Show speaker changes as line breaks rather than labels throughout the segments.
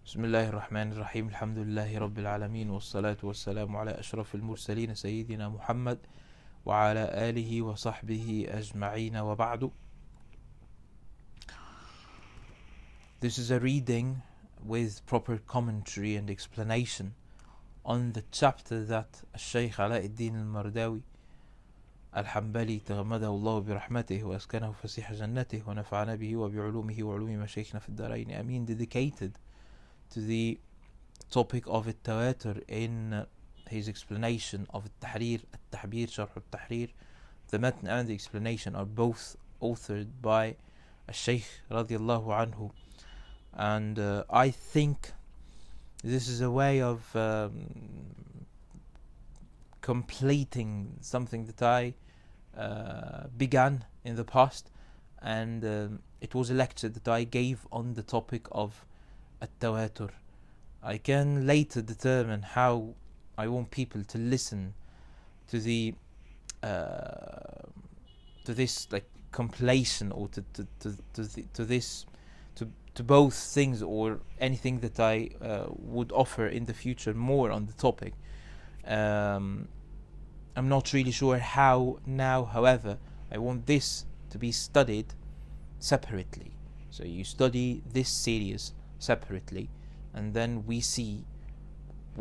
بسم الله الرحمن الرحيم. الحمد لله رب العالمين، والصلاة والسلام على أشرف المرسلين سيدنا محمد وعلى آله وصحبه أجمعين وبعد. This is a reading with proper commentary and explanation on the chapter that الشيخ علاء الدين المرداوي الحنبلي تغمده الله برحمته وأسكنه فسيح جنته ونفعنا به وبعلومه وعلوم مشايخنا في الدارين آمين, dedicated to the topic of التواتر in his explanation of التحرير, التحبير, شرح التحرير. The matn and the explanation are both authored by الشيخ رضي الله عنه, and I think this is a way of completing something that I began in the past, and it was a lecture that I gave on the topic of التواتر. I can later determine how I want people to listen to the to this like compilation, or to this to both things, or anything that I would offer in the future more on the topic. I'm not really sure how now, however, I want this to be studied separately. So you study this series separately, and then we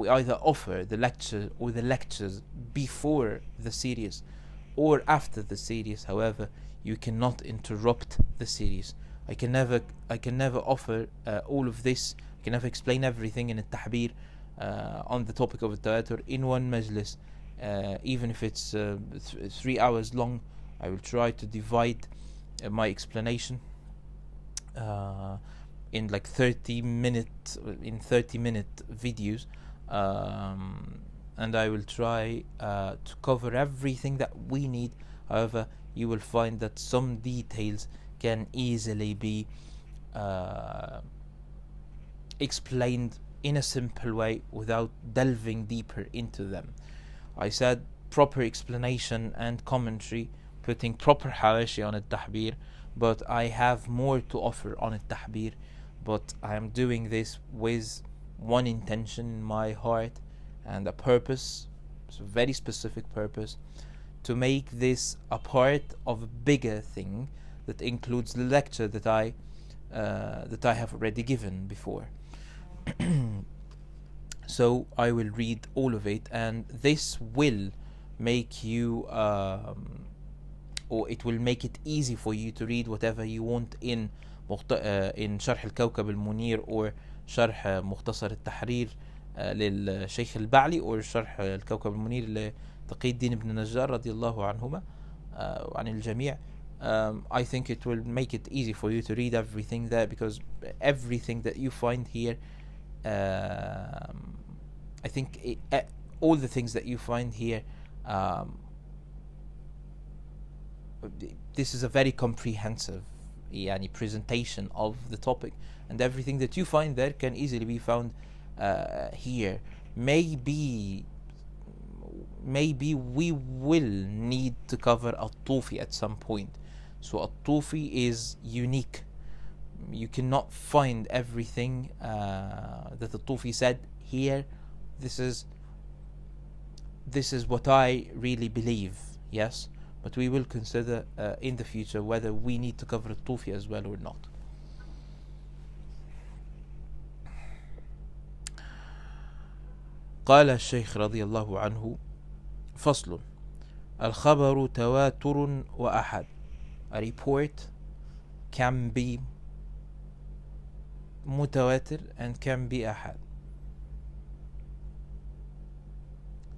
either offer the lecture or the lectures before the series or after the series. However, you cannot interrupt the series. I can never offer all of this. I can never explain everything in التحبير on the topic of التواتر in one majlis, even if it's 3 hours long. I will try to divide my explanation in like 30-minute videos, and I will try to cover everything that we need. However, you will find that some details can easily be explained in a simple way without delving deeper into them. I said proper explanation and commentary, putting proper hawashi on التحبير, but I have more to offer on التحبير. But I am doing this with one intention in my heart and a purpose, a very specific purpose, to make this a part of a bigger thing that includes the lecture that I have already given before. So I will read all of it, and this will make you or it will make it easy for you to read whatever you want in شرح الكوكب المنير, or شرح مختصر التحرير للشيخ البعلي, or شرح الكوكب المنير لتقي الدين بن نجار رضي الله عنهما وعن الجميع. I think it will make it easy for you to read everything there, because everything that you find here, I think all the things that you find here, this is a very comprehensive presentation of the topic, and everything that you find there can easily be found here. Maybe we will need to cover الطوفي at some point. So الطوفي is unique. You cannot find everything that الطوفي said here. This is what I really believe, yes, but we will consider in the future whether we need to cover الطوفي as well or not. قال الشيخ رضي الله عنه: فصل: الخبر تواتر وأحد. A report can be متواتر and can be أحد.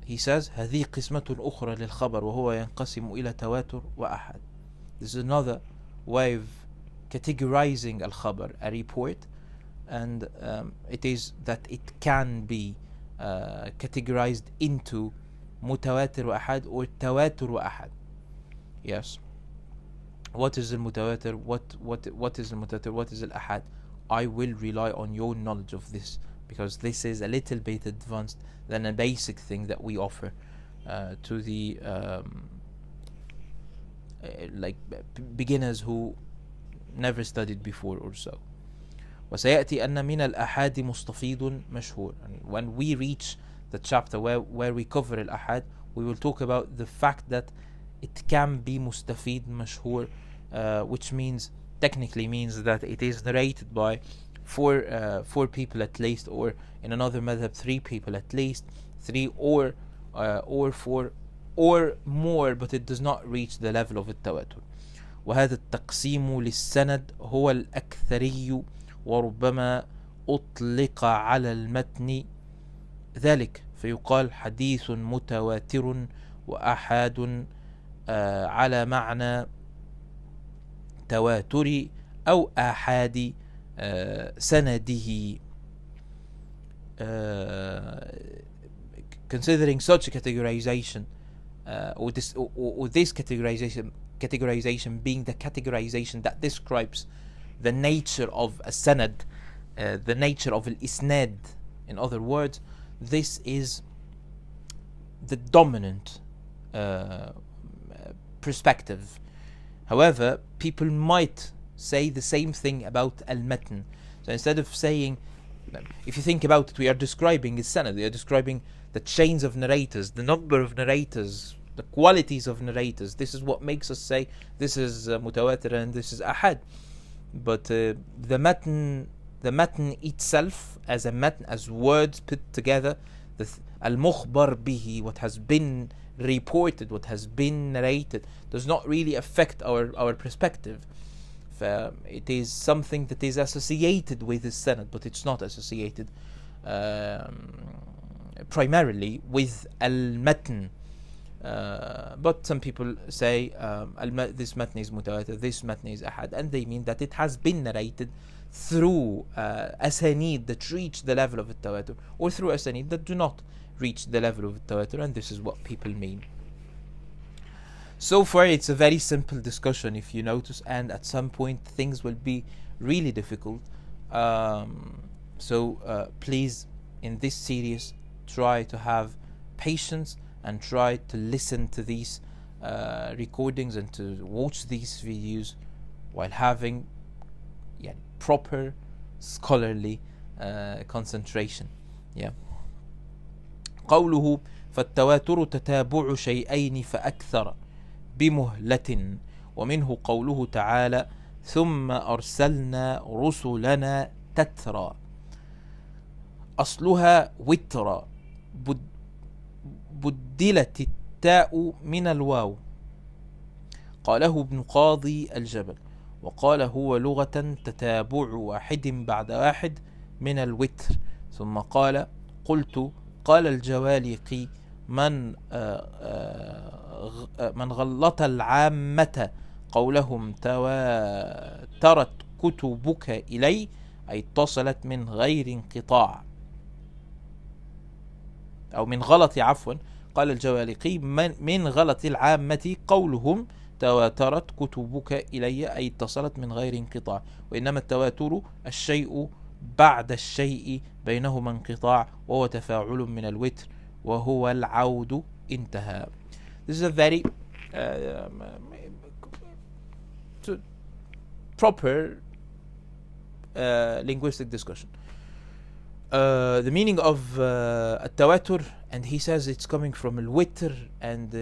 He says: هذه قسمة أخرى للخبر وهو ينقسم إلى تواتر وأحد. This is another way of categorizing الخبر, a report, and it is that it can be categorized into متواتر وأحد or تواتر وأحد. Yes. What is المتواتر? What is المتواتر? What is الأحد? I will rely on your knowledge of this, because this is a little bit advanced than a basic thing that we offer to the beginners who never studied before or so. وسيأتي أن من الأحاد مستفيض مشهور. And when we reach the chapter where we cover الأحاد, we will talk about the fact that it can be مستفيد مشهور, which means technically means that it is narrated by four people at least, or in another madhab 3 people at least, 3 or 4 or more, but it does not reach the level of التواتر. وهذا التقسيم للسند هو الأكثري، وربما أطلق على المتن ذلك فيقال حديث متواتر وأحاد على معنى تواتر أو آحاد سنده. Considering such a categorization, or this categorization being the categorization that describes the nature of a sanad, the nature of al-isnad, in other words, this is the dominant perspective. However, people might say the same thing about al-matn. So instead of saying, if you think about it, we are describing a sanad, we are describing the chains of narrators, the number of narrators, the qualities of narrators. This is what makes us say this is mutawatir and this is ahad. But the matn itself, as a matn, as words put together, the al-mukhbar bihi, what has been reported, what has been narrated, does not really affect our perspective. It is something that is associated with the sanad, but it's not associated primarily with al-matn. But some people say this matn is mutawatir, this matn is ahad, and they mean that it has been narrated through asanid that reach the level of التواتر, or through asanid that do not reach the level of التواتر, and this is what people mean. So far it's a very simple discussion, if you notice, and at some point things will be really difficult. So please, in this series, try to have patience and try to listen to these recordings and to watch these videos while having proper scholarly concentration. قوله فالتواتر تتابع شيئين فأكثر بمهلة، ومنه قوله تعالى ثم أرسلنا رسلنا تترى، أصلها وترى، بدلت التاء من الواو. قاله ابن قاضي الجبل، وقال هو لغة تتابع واحد بعد واحد من الوتر. ثم قال قلت قال الجوالقي من غلط العامة قولهم تواترت كتبك إلي، أي اتصلت من غير انقطاع، أو من غلط، عفوا، قال الجوالقي من غلط العامة قولهم تواترت كتبك إلي، أي اتصلت من غير انقطاع، وإنما التواتر الشيء بعد الشيء بينهما انقطاع، وهو تفاعل من الوتر وهو العود. انتهى. This is a very proper linguistic discussion. The meaning of التواتر, and he says it's coming from الوتر, and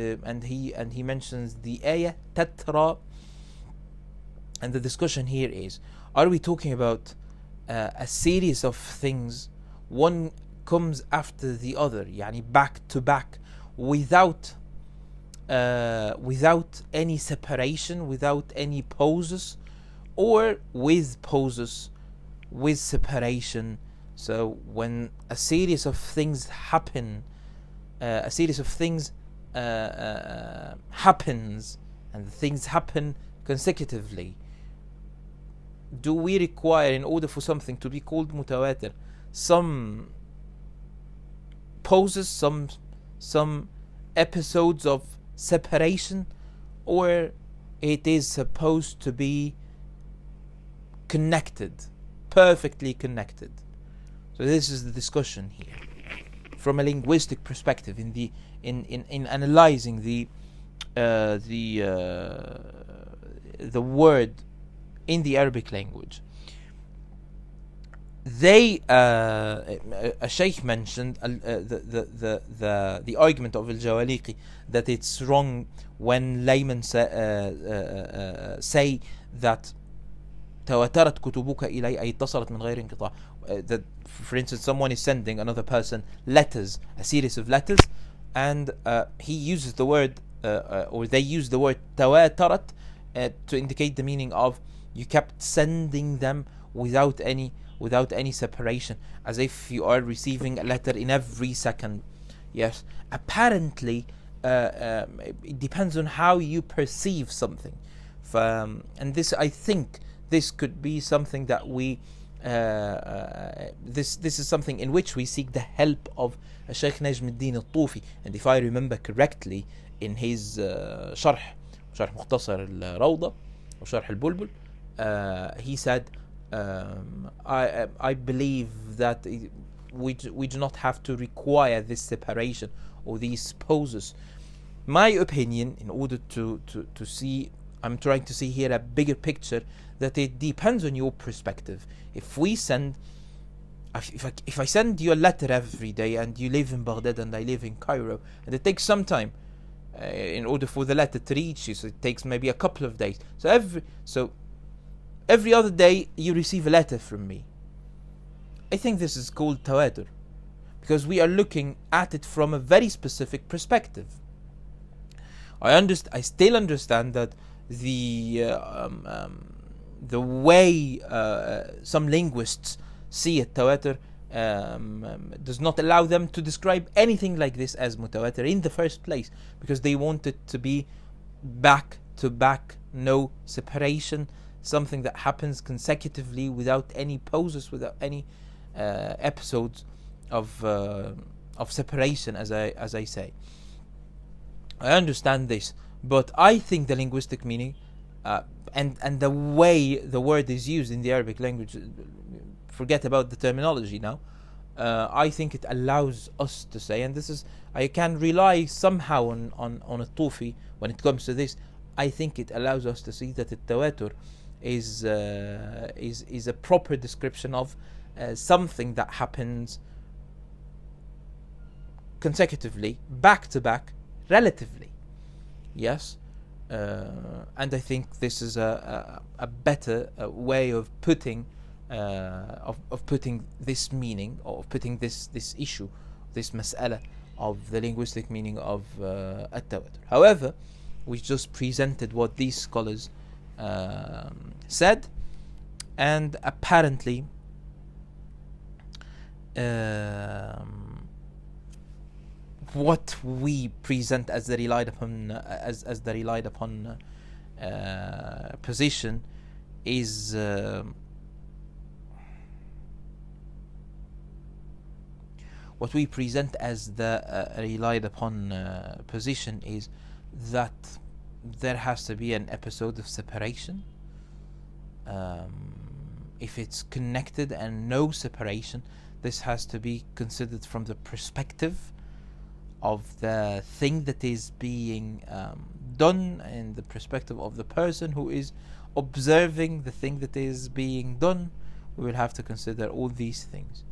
he mentions the ayah تترى, and the discussion here is, are we talking about a series of things, one comes after the other, يعني back to back, without any separation, without any pauses, or with pauses, with separation? So when a series of things happen, happens, and the things happen consecutively, do we require, in order for something to be called mutawatir, some pauses, some episodes of separation, or it is supposed to be connected, perfectly connected? So this is the discussion here, from a linguistic perspective, in analyzing the word in the Arabic language. they a sheikh mentioned the argument of al-Jawaliqi that it's wrong when laymen say that تواترت كتبك إلي أي اتصلت من غير انقطاع. That, for instance, someone is sending another person letters, a series of letters, and he uses the word or they use the word تواترت to indicate the meaning of you kept sending them without any separation, as if you are receiving a letter in every second. Yes, apparently it depends on how you perceive something. And this, I think, this could be something that we this is something in which we seek the help of Sheikh Najmuddin al-Tufi. And if I remember correctly, in his شرح مختصر الروضة وشرح البلبل, he said, I believe that we do not have to require this separation or these poses. My opinion, in order to see, I'm trying to see here a bigger picture, that it depends on your perspective. If I send you a letter every day, and you live in Baghdad and I live in Cairo, and it takes some time in order for the letter to reach you, so it takes maybe a couple of days. So every other day you receive a letter from me. I think this is called tawatur, because we are looking at it from a very specific perspective. I still understand that the way some linguists see it, tawatur, does not allow them to describe anything like this as mutawatir in the first place, because they want it to be back to back, no separation, something that happens consecutively without any pauses, without any episodes of separation, as I say. I understand this, but I think the linguistic meaning and the way the word is used in the Arabic language, forget about the terminology now, I think it allows us to say, and this is, I can rely somehow on a Tufi when it comes to this. I think it allows us to see that the tawatur is a proper description of something that happens consecutively, back to back, relatively. Yes, and I think this is a better way of putting putting this meaning, or of putting this issue, this mas'ala of the linguistic meaning of at-tawatur. However, we just presented what these scholars said, and apparently what we present as the relied upon position is what we present as the relied upon position is that there has to be an episode of separation. If it's connected and no separation, this has to be considered from the perspective of the thing that is being done, and the perspective of the person who is observing the thing that is being done. We will have to consider all these things.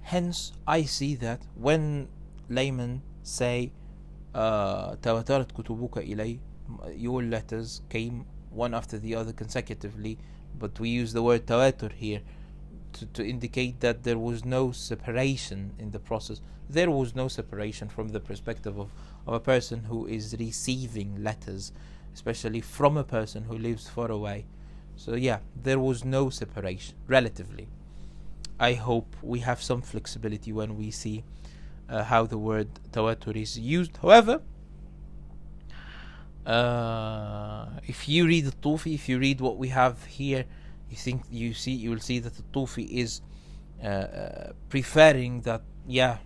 Hence, I see that when laymen say تواترت كتبك إلي, your letters came one after the other consecutively, but we use the word tawatur here to indicate that there was no separation in the process. There was no separation from the perspective of a person who is receiving letters, especially from a person who lives far away. So yeah, there was no separation, relatively. I hope we have some flexibility when we see how the word tawatur is used. However, if you read the Tufi, if you read what we have here, you will see that the Tufi is preferring that, yeah,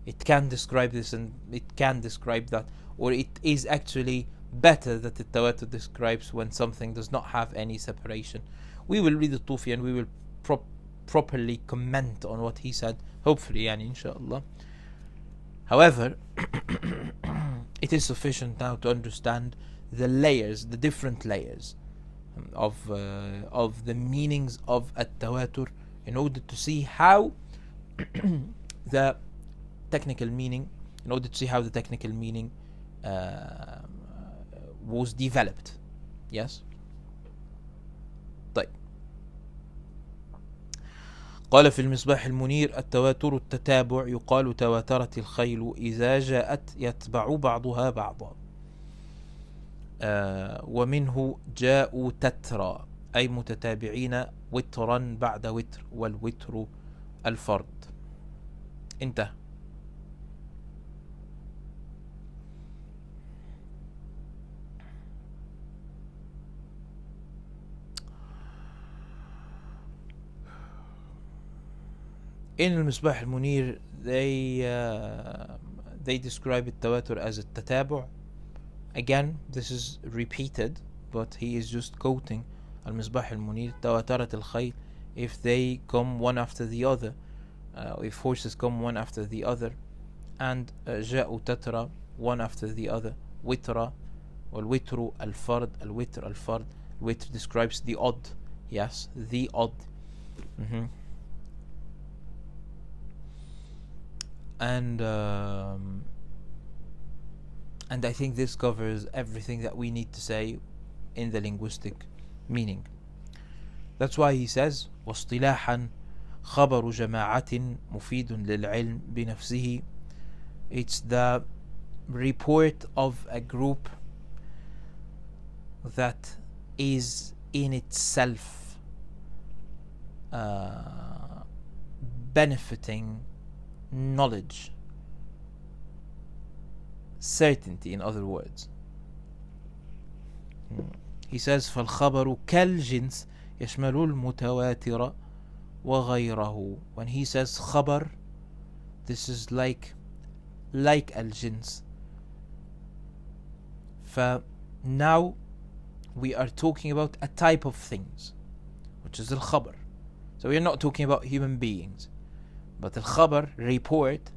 it can describe this and it can describe that, or it is actually better that the Tawatur describes when something does not have any separation. We will read the Tufi and we will properly comment on what he said, hopefully, yani inshallah. However, it is sufficient now to understand the layers, the different layers of the meanings of at-tawatur, in order to see how the technical meaning, was developed. Yes. طيب. قال في المصباح المنير: التواتر التتابع، يقال تواترت الخيل إذا جاءت يتبع بعضها بعضا. ومنه جاءوا تترى، أي متتابعين وترا بعد وتر، والوتر الفرد. انتهى. In المصباح المنير they describe التواتر as التتابع. Again, this is repeated, but he is just quoting المصباح المنير: تواترت الخيل, if they come one after the other, if horses come one after the other, and جاءوا تترى, one after the other, وترى, والوتر الفرد, الوتر الفرد. Witr describes the odd. Yes, the odd. And I think this covers everything that we need to say in the linguistic meaning. That's why he says: واصطلاحا خبر جماعة مفيد للعلم بنفسه. It's the report of a group that is in itself benefiting knowledge, certainty, in other words. He says: فالخبر كالجنس يشمل المتواتر وغيره. When he says خبر, this is like al-jins. Now we are talking about a type of things, which is al-khabar. So we are not talking about human beings, but al-khabar, report,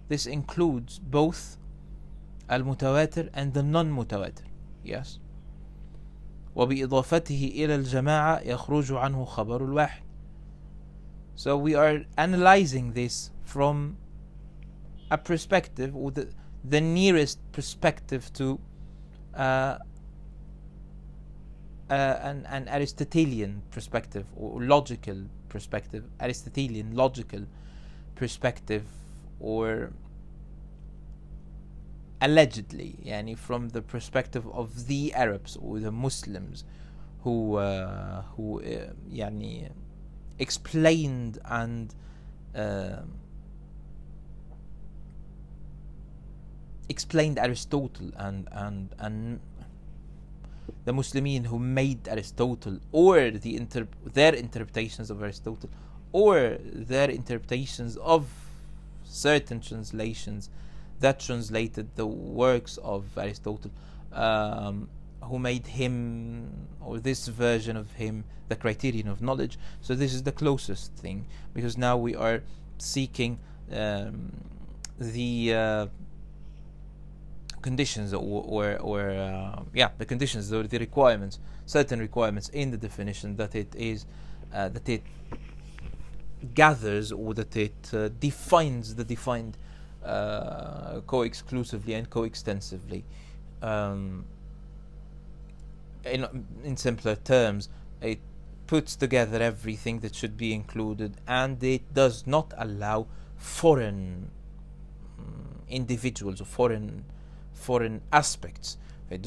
this includes both al-mutawatir and the non-mutawatir. Yes. وبإضافته إلى الجماعة يخرج عنه خبر الواحد. So we are analyzing this from a perspective, or the nearest perspective to an Aristotelian perspective, or logical perspective, Aristotelian logical perspective, or allegedly, yani from the perspective of the Arabs or the Muslims who yani explained and explained Aristotle, and the Muslimin who made Aristotle, or their interpretations of Aristotle, or their interpretations of certain translations that translated the works of Aristotle, who made him, or this version of him, the criterion of knowledge. So this is the closest thing, because now we are seeking the conditions, the conditions, or the requirements, certain requirements in the definition that it is that it gathers, or that it defines the defined co-exclusively and co-extensively. In simpler terms, it puts together everything that should be included, and it does not allow foreign individuals or foreign aspects. The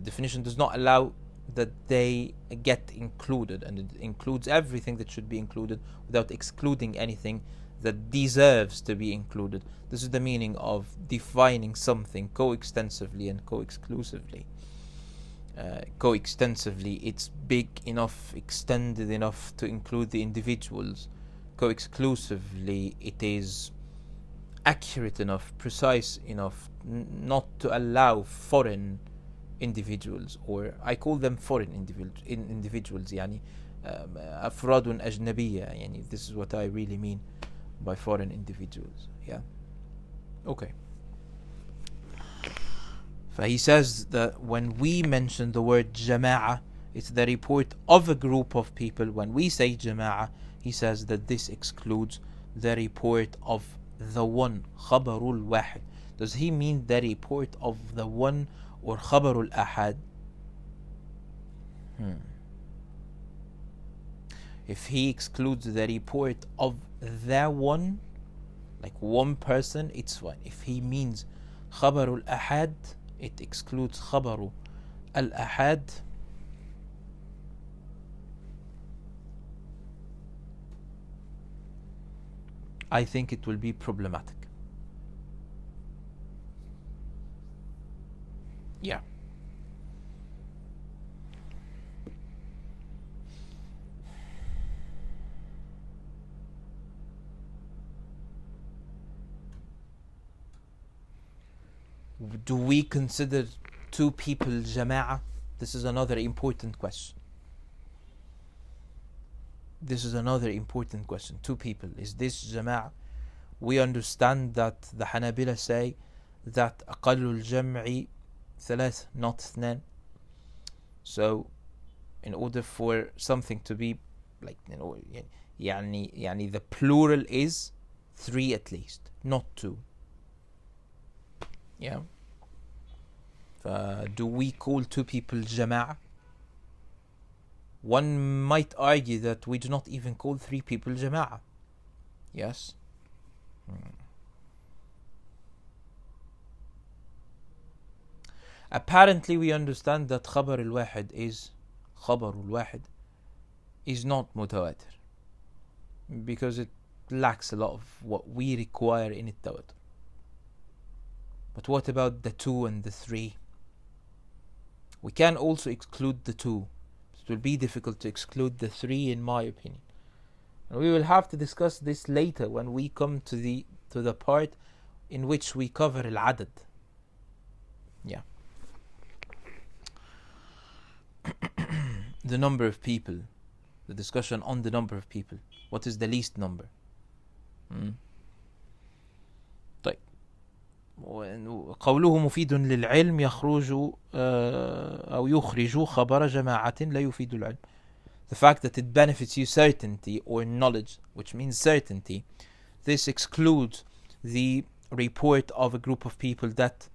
definition does not allow that they get included, and it includes everything that should be included without excluding anything that deserves to be included. This is the meaning of defining something co-extensively and co-exclusively. Co-extensively, it's big enough, extended enough to include the individuals. Co-exclusively, it is accurate enough, precise enough, not to allow foreign individuals, or I call them foreign individuals, يعني أفراد أجنبية, يعني this is what I really mean by foreign individuals. Yeah. Okay. So he says that when we mention the word jama'a, it's the report of a group of people. When we say jama'a, he says that this excludes the report of the one, khabarul wahid. Does he mean the report of the one or khabarul ahad? If he excludes the report of the one, like one person, it's fine. If he means khabarul ahad, it excludes khabaru al-ahad. I think it will be problematic. Yeah. Do we consider two people jama'a? This is another important question. This is another important question. Two people, is this jama'a? We understand that the Hanabila say that أقل الجمع ثلاث, not اثنان. So in order for something to be like, يعني the plural is three at least, not two. Yeah. Do we call two people jama'a? One might argue that we do not even call three people jama'a. Yes. Apparently we understand that khabar al-wahid is not mutawatir, because it lacks a lot of what we require in التواتر. But what about the two and the three? We can also exclude the two. It will be difficult to exclude the three, in my opinion. And we will have to discuss this later when we come to the part in which we cover al-adad. Yeah. The number of people. The discussion on the number of people. What is the least number? طيب. قوله مفيد للعلم يخرج أو يخرج خبر جماعة لا يفيد العلم. The fact that it benefits you certainty or knowledge, which means certainty, this excludes the report of a group of people that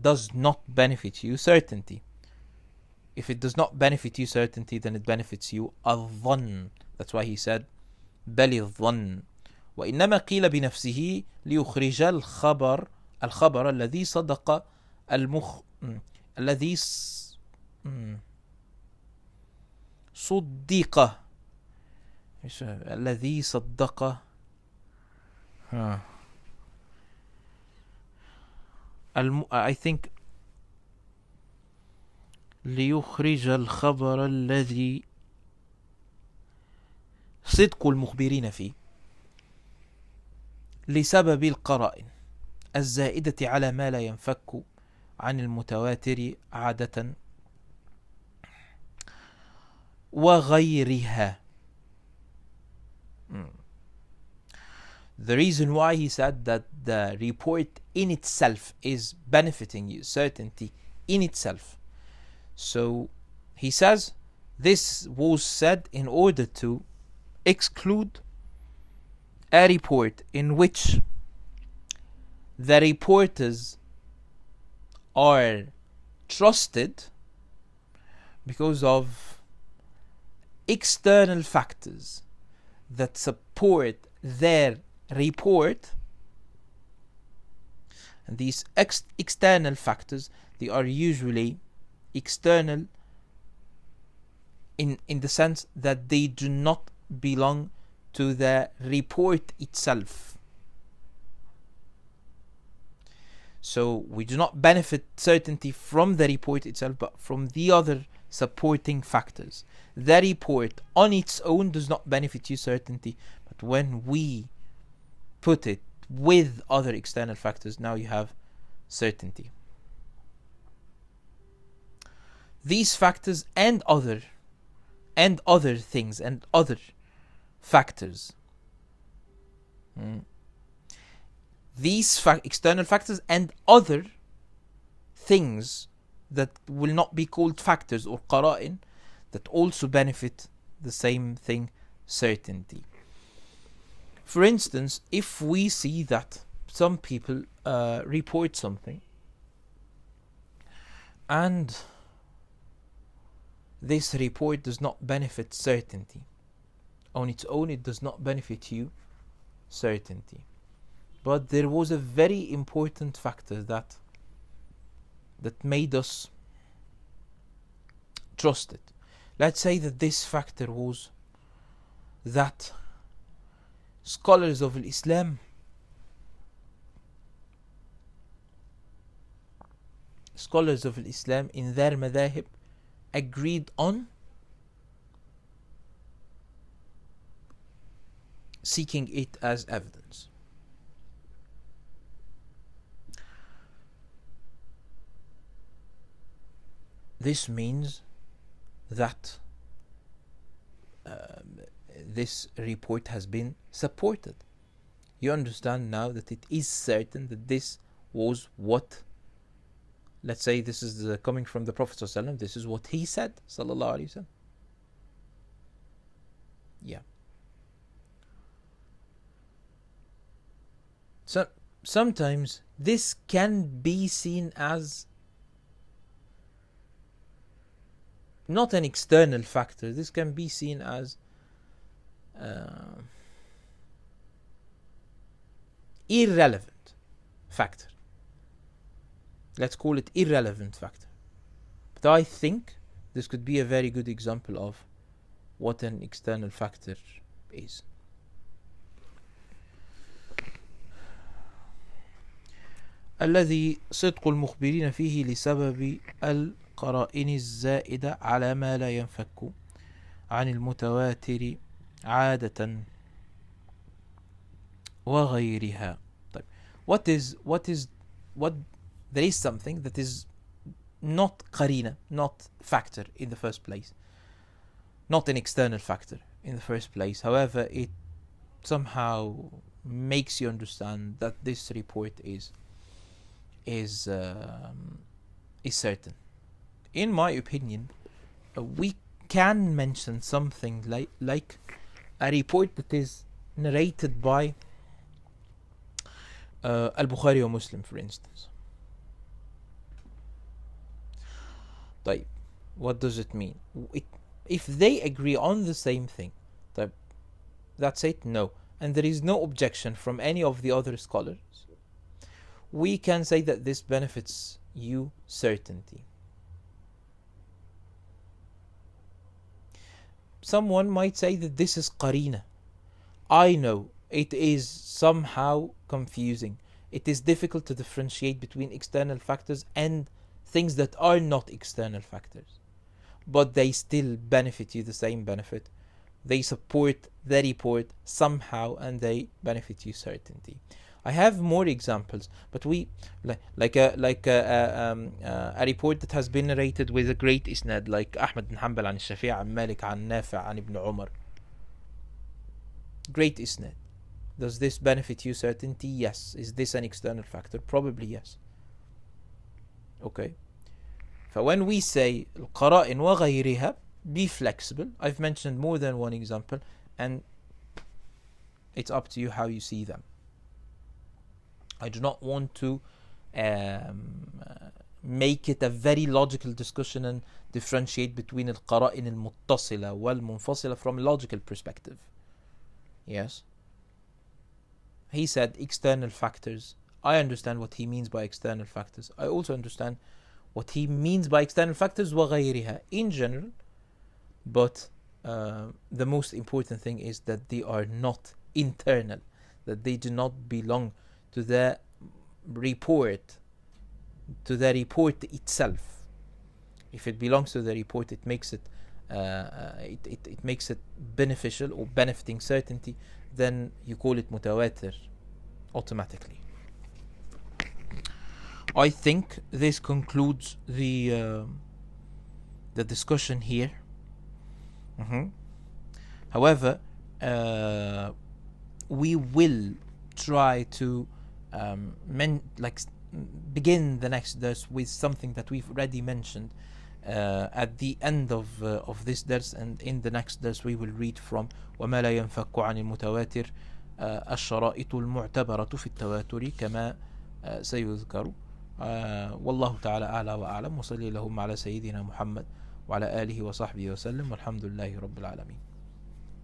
does not benefit you certainty. If it does not benefit you certainty, then it benefits you الظن. That's why he said بل الظن. وإنما قيل بنفسه ليخرج الخبر الذي صدق الذي صدق الذي صدق I think ليخرج الخبر الذي صدق المخبرين فيه لسبب القرائن الزائدة على ما لا ينفك عن المتواتر عادة وغيرها. The reason why he said that the report in itself is benefiting you certainty in itself. So he says this was said in order to exclude a report in which the reporters are trusted because of external factors that support their report. And these external factors, they are usually external in the sense that they do not belong to the report itself. So we do not benefit certainty from the report itself, but from the other supporting factors. The report on its own does not benefit you certainty, but when we put it with other external factors, now you have certainty. these factors and other things and other factors. These external factors and other things that will not be called factors or qara'in, that also benefit the same thing, certainty. For instance, if we see that some people report something and this report does not benefit certainty on its own, it does not benefit you certainty, but there was a very important factor that made us trust it. Let's say that this factor was that scholars of Islam in their madhahib agreed on seeking it as evidence. This means that this report has been supported. You understand now that it is certain that this was what, let's say this is coming from the Prophet ﷺ, this is what he said, sallallahu alaihi wasallam. Yeah. So sometimes this can be seen as not an external factor. This can be seen as irrelevant factor. Let's call it irrelevant factor. But I think this could be a very good example of what an external factor is. الذي صدق المخبرين فيه لسبب القرائن الزائدة على ما لا ينفك عن المتواتر عادة وغيرها. طيب, what there is something that is not qarina, not factor in the first place, not an external factor in the first place. However, it somehow makes you understand that this report is certain. In my opinion, we can mention something like a report that is narrated by Al-Bukhari or Muslim, for instance. طيب, what does it mean? If they agree on the same thing, طيب, that's it? No. And there is no objection from any of the other scholars, we can say that this benefits you certainty. Someone might say that this is qarina. I know it is somehow confusing. It is difficult to differentiate between external factors and things that are not external factors, but they still benefit you the same benefit. They support the report somehow and they benefit you certainty. I have more examples, but we like a report that has been narrated with a great isnad, like Ahmad bin Hanbal an Shafi' an Malik an Nafi' an Ibn Umar. Great isnad. Does this benefit you certainty? Yes. Is this an external factor? Probably yes. Okay. So when we say القرائن وغيرها, be flexible. I've mentioned more than one example, and it's up to you how you see them. I do not want to make it a very logical discussion and differentiate between القرائن المتصلة والمنفصلة from a logical perspective. Yes. He said external factors. I understand what he means by external factors. I also understand what he means by external factors وغيرها in general, but the most important thing is that they are not internal, that they do not belong to the report itself. If it belongs to the report, it makes it it makes it beneficial or benefiting certainty, then you call it mutawatir automatically. I think this concludes the the discussion here. However, we will try to begin the next dars with something that we've already mentioned at the end of this dars, and in the next dars we will read from وما لا ينفك عن المتواتر الشرائط المعتبرة في التواتر كما سيذكر. والله تعالى أعلى وأعلم، وصلي اللهم على سيدنا محمد وعلى آله وصحبه وسلم، والحمد لله رب العالمين.